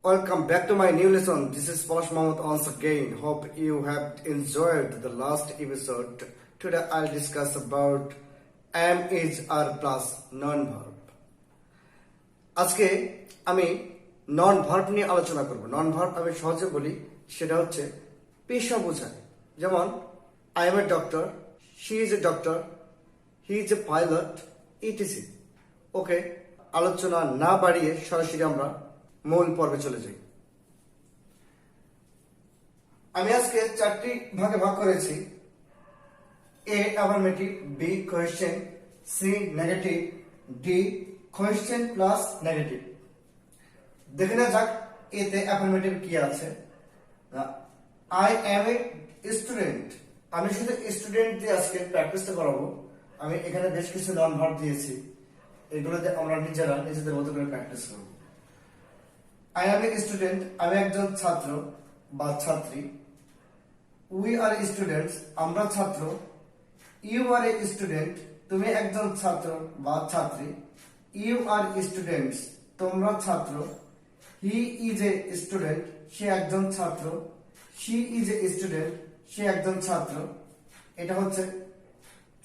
Welcome back to my new lesson. This is Palash Mahmoud once again. Hope you have enjoyed the last episode. Today I'll discuss about am is are plus non-verb. আজকে আমি নন verb নিয়ে আলোচনা করব। নন verb আমি সহজে বলি সেটা হচ্ছে পেশা বোঝায়। যেমন I am a doctor, she is a doctor, he is a pilot, etc. ওকে, আলোচনা না বাড়িয়ে সরাসরি আমরা মূল পর্বে চলে যাই। আমি আজকে চারটি ভাগে ভাগ করেছি। A affirmative, B question, C negative, D question plus negative. দেখে না যাক এতে অ্যাফার্মেটিভ কি আছে। আই অ্যাম এ স্টুডেন্ট, আমি শুধু স্টুডেন্ট দিয়ে আজকে প্র্যাকটিসটা করাবো। আমি এখানে বেশ কিছু নন ভার্ব দিয়েছি, এগুলোতে আমরা নিজেদের মতো করে প্র্যাকটিস করব। I am a student, আমি একজন ছাত্র বা ছাত্রী। We are students, আমরা ছাত্র। You are a student, তুমি একজন ছাত্র বা ছাত্রী। You are students, তোমরা ছাত্র। He is a student, সে একজন ছাত্র। She is a student, সে একজন ছাত্র। এটা হচ্ছে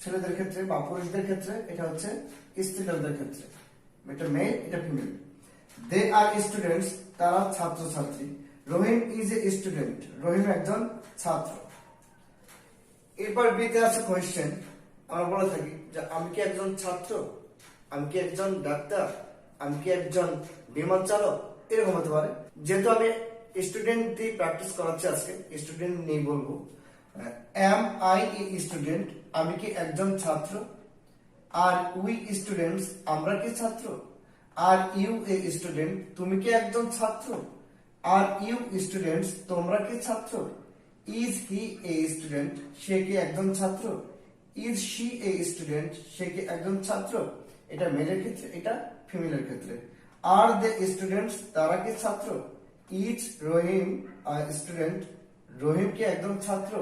ছেলেদের ক্ষেত্রে বা পুরুষদের ক্ষেত্রে, এটা হচ্ছে স্ত্রীদের ক্ষেত্রে। এটা মেয়ে, এটা ফিমেল। They are students, তারা ছাত্র ছাত্রী। রহিম ইজ এ স্টুডেন্ট, রহিম একজন ছাত্র। এরপর বিতে আছে কোয়েশ্চেন। আমরা বলে থাকি যে আমি কি একজন ছাত্র, আমি কি একজন ডাক্তার, আমি কি একজন বিমান চালক, এরকম হতে পারে। যেহেতু আমি স্টুডেন্ট দিয়ে প্র্যাকটিস করাচ্ছি আজকে, স্টুডেন্ট নিয়ে বলবো এম আই এ স্টুডেন্ট, আমি কি একজন ছাত্র। আর উই স্টুডেন্টস, আমরা কি ছাত্র। আর ইউ এ স্টুডেন্ট, তুমি কি একজন ছাত্র। আর ইউ স্টুডেন্টস, তোমরা কি ছাত্র। ইজ হি এ স্টুডেন্ট, সে কি একজন ছাত্র। ইজ শি এ স্টুডেন্ট, সে কি একজন ছাত্র। এটা মেলের ক্ষেত্রে, এটা ফিমেলের ক্ষেত্রে। আর দে স্টুডেন্টস, তারা কি ছাত্র। ইজ রহিম স্টুডেন্ট, রহিম কি একজন ছাত্র।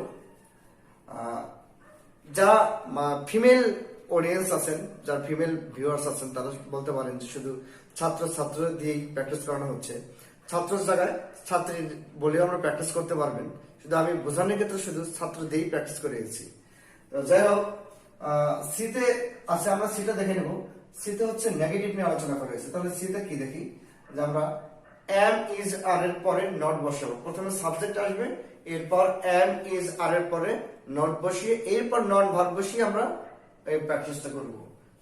যা ফিমেল অডিয়েন্স আছেন, যারা ফিমেল ভিউয়ার্স আছেন, তারা বলতে পারেন যে শুধু ছাত্র ছাত্র দিয়েই প্র্যাকটিস করানো হচ্ছে। ছাত্র জায়গায় ছাত্রী বলেও আমরা প্র্যাকটিস করতে পারবেন। শুধু আমি বোঝানোর ক্ষেত্রে শুধু ছাত্র দিয়েই প্র্যাকটিস করে গেছি। যাই হোক, সিতে আছে, আমরা সিটা দেখে নেব। সিতে হচ্ছে নেগেটিভ নিয়ে আলোচনা করা হয়েছে। তাহলে সিতে কি দেখি যে আমরা এম ইজ আর এর পরে নট বসাবো। প্রথমে সাবজেক্ট আসবে, এরপর এম ইজ আর এর পরে নট বসিয়ে, এরপর নন ভার্ব বসিয়ে আমরা এই প্র্যাকটিসটা করব।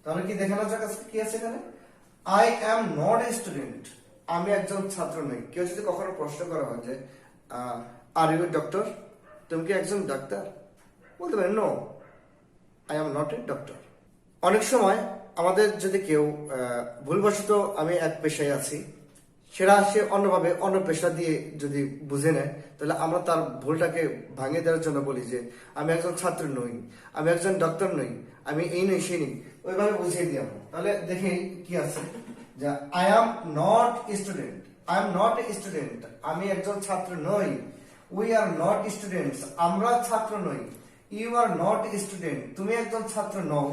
তাহলে কি দেখানো যাক আজকে কি আছে এখানে। I am not a student, আমি একজন ছাত্র নই। কেউ যদি কখনো প্রশ্ন করা হয় যে আর ইউ ডক্টর, তুমি কি একজন ডাক্তার, বলতে পারেন no, I am not a doctor. অনেক সময় আমাদের যদি কেউ ভুলবশত আমি এক পেশায় আছি, সেটা সে অন্যভাবে অন্য পেশা দিয়ে যদি বুঝে নেয়, তাহলে আমরা তার ভুলটাকে ভাঙিয়ে দেওয়ার জন্য বলি যে আমি একজন ছাত্র নই, আমি একজন ডক্টর নই, আমি এই নই সেই নই, ওইভাবে বুঝিয়ে দিই আমরা। তাহলে দেখে কি আছে যে I am not student, I am not a student, আমি একজন ছাত্র নই। উই আর নট স্টুডেন্টস, আমরা ছাত্র নই। ইউ আর নট স্টুডেন্ট, তুমি একজন ছাত্র নও।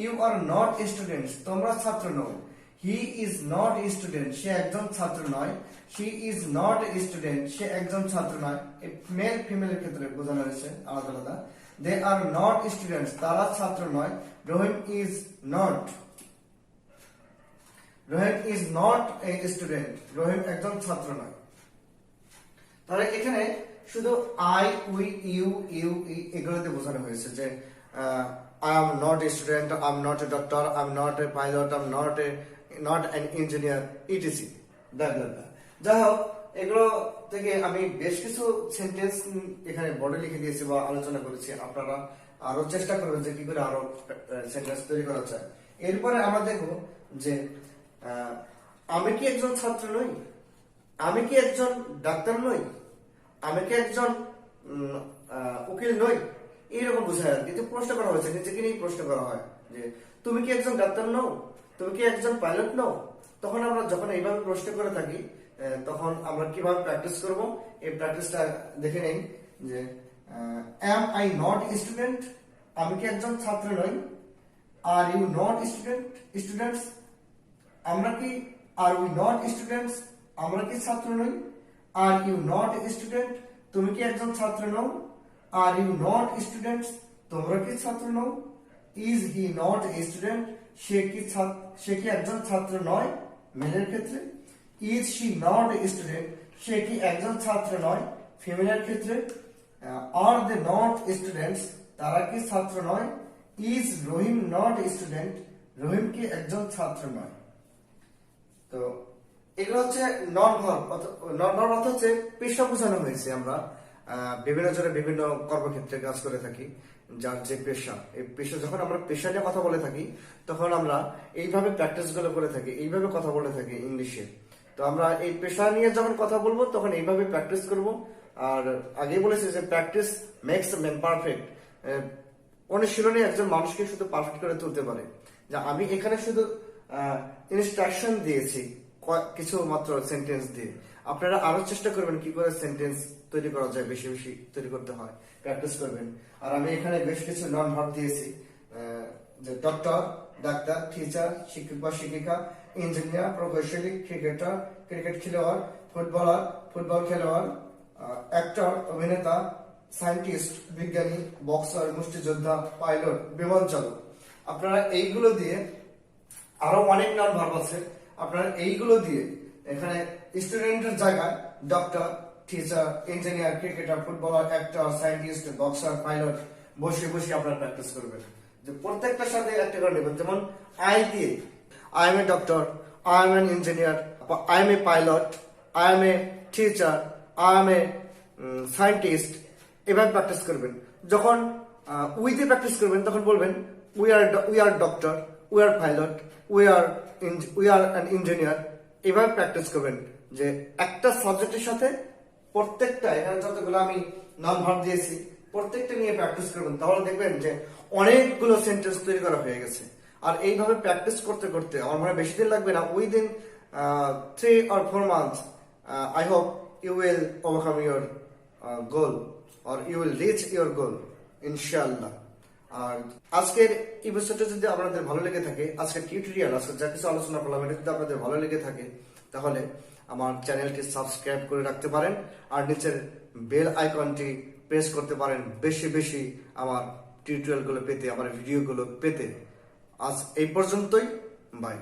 ইউ আর নট স্টুডেন্টস, তোমরা ছাত্র নও। হি ইজ নট স্টুডেন্ট, সে একজন ছাত্র নয়। শি ইজ নট স্টুডেন্ট, সে একজন ছাত্র নয়। মেল ফিমেলের ক্ষেত্রে বোঝানো হয়েছে আলাদা আলাদা। দে আর নট স্টুডেন্টস, তারা ছাত্র নয়। রহিম ইজ নট এ স্টুডেন্ট, রহিম একজন ছাত্র নয়। তাহলে এখানে শুধু আই উই ইউ এগুলোতে বোঝানো হয়েছে যে I am not a student, I am not a doctor, I am not a pilot, I am not an engineer, etc. যাই হোক, এগুলো থেকে আমি বেশ কিছু সেন্টেন্স এখানে বোর্ডে লিখে দিয়েছি বা আলোচনা করেছি। আপনারা আরো চেষ্টা করবেন যে কি করে আরো সেন্টেন্স তৈরি করা যায়। এরপরে আমরা দেখব যে আমি কি একজন ছাত্র নই, আমি কি একজন ডাক্তার নই, আমি কি একজন উকিল নই, এইরকম বোঝায়। কিন্তু প্রশ্ন করা হয়েছে, নিজেকে নিয়ে প্রশ্ন করা হয় যে তুমি কি একজন ডাক্তার নও, তুমি কি একজন পাইলট নও। তখন আমরা যখন এইভাবে প্রশ্ন করে থাকি, তখন আমরা কিভাবে প্র্যাকটিস করব, এই প্র্যাকটিসটা দেখে নেই। যে এম আই নট স্টুডেন্ট, আমি কি একজন ছাত্র নই। আর ইউ নট স্টুডেন্টস, আমরা কি আর উই নট স্টুডেন্টস, আমরা কি ছাত্র নই? আর ইউ নট স্টুডেন্ট, তুমি কি একজন ছাত্র নও? আর ইউ নট স্টুডেন্টস, তোমরা কি ছাত্র নও? Is he not a student, সে কি একজন ছাত্র নয়? মেলের ক্ষেত্রে। Is she not a student, সে কি একজন ছাত্র নয়? ফিমেলের ক্ষেত্রে। আর দে নট স্টুডেন্টস, তারা কি ছাত্র নয়? ইজ রহিম নট স্টুডেন্ট, রহিম কি একজন ছাত্র নয়? তো এগুলো হচ্ছে নন ভার্ব। নন ভার্ব অর্থ হচ্ছে পেশা বোঝানো হয়েছে। আমরা বিভিন্ন জনে বিভিন্ন কর্মক্ষেত্রে কাজ করে থাকি, যার যে পেশা, এই পেশা যখন আমরা পেশা নিয়ে কথা বলে থাকি তখন আমরা এইভাবে প্র্যাকটিস গুলো করে থাকি, এইভাবে কথা বলে থাকি ইংলিশে। তো আমরা এই পেশা নিয়ে যখন কথা বলবো তখন এইভাবে প্র্যাকটিস করব। আর আগেই বলেছি যে প্র্যাকটিস মেক্স ম্যান পারফেক্ট। অনুশীলনে একজন মানুষকে শুধু পারফেক্ট করে তুলতে পারে। যা আমি এখানে শুধু ইনস্ট্রাকশন দিয়েছি কিছু মাত্র সেন্টেন্স দিয়ে, আপনারা আরো চেষ্টা করবেন কি করে সেন্টেন্স তৈরি করা যায়, বেশি বেশি তৈরি করতে হয়, প্র্যাকটিস করবেন। আর আমি এখানে বেশ কিছু নন ভার্ব দিয়েছি, যে ডক্টর ডাক্তার, টিচার শিক্ষক বা শিক্ষিকা, ইঞ্জিনিয়ার প্রকৌশলী, ক্রিকেটার ক্রিকেট খেলোয়াড়, ফুটবলার ফুটবল খেলোয়াড়, অ্যাক্টর অভিনেতা, সায়েন্টিস্ট বিজ্ঞানী, বক্সার মুষ্টিযোদ্ধা, পাইলট বিমান চালক। আপনারা এইগুলো দিয়ে, আরো অনেক নন ভার্ব আছে, আপনারা এইগুলো দিয়ে এখানে স্টুডেন্টের জায়গায় doctor, teacher, engineer, cricketer, footballer, actor, scientist, boxer, pilot বসে বসে আপনারা প্র্যাকটিস করবেন। যে প্রত্যেকটার সাথে একটা করে নেবেন। যেমন আই দিয়ে I M a doctor, I am N engineer, I M a pilot, I M a teacher, I M A scientist, এভাবে প্র্যাকটিস করবেন। যখন উই দিয়ে প্র্যাকটিস করবেন তখন বলবেন we are doctor, we are pilot, we are an engineer. এভাবে practice করবেন যে একটা সাবজেক্টের সাথে প্রত্যেকটা, এখানে যতগুলো আমি নন ভার্ব দিয়েছি প্রত্যেকটা নিয়ে প্র্যাকটিস করবেন, তাহলে দেখবেন যে অনেকগুলো সেন্টেন্স তৈরি করা হয়ে গেছে। আর এইভাবে প্র্যাকটিস করতে করতে আমার মনে হয় বেশি দিন লাগবে না, within 3 or 4 months I hope you will overcome your goal or you will reach your goal ইনশাআল্লাহ। আর আজকের এপিসোডটা যদি আপনাদের ভালো লেগে থাকে, আজকের টিউটোরিয়াল, আজকে যা কিছু আলোচনা করলাম এটা যদি আপনাদের ভালো লেগে থাকে তাহলে আমার চ্যানেলটি সাবস্ক্রাইব করে রাখতে পারেন আর নিচের বেল আইকনটি প্রেস করতে পারেন বেশি বেশি আমার টিউটোরিয়ালগুলো পেতে, আমার ভিডিওগুলো পেতে। আজ এই পর্যন্তই, বাই।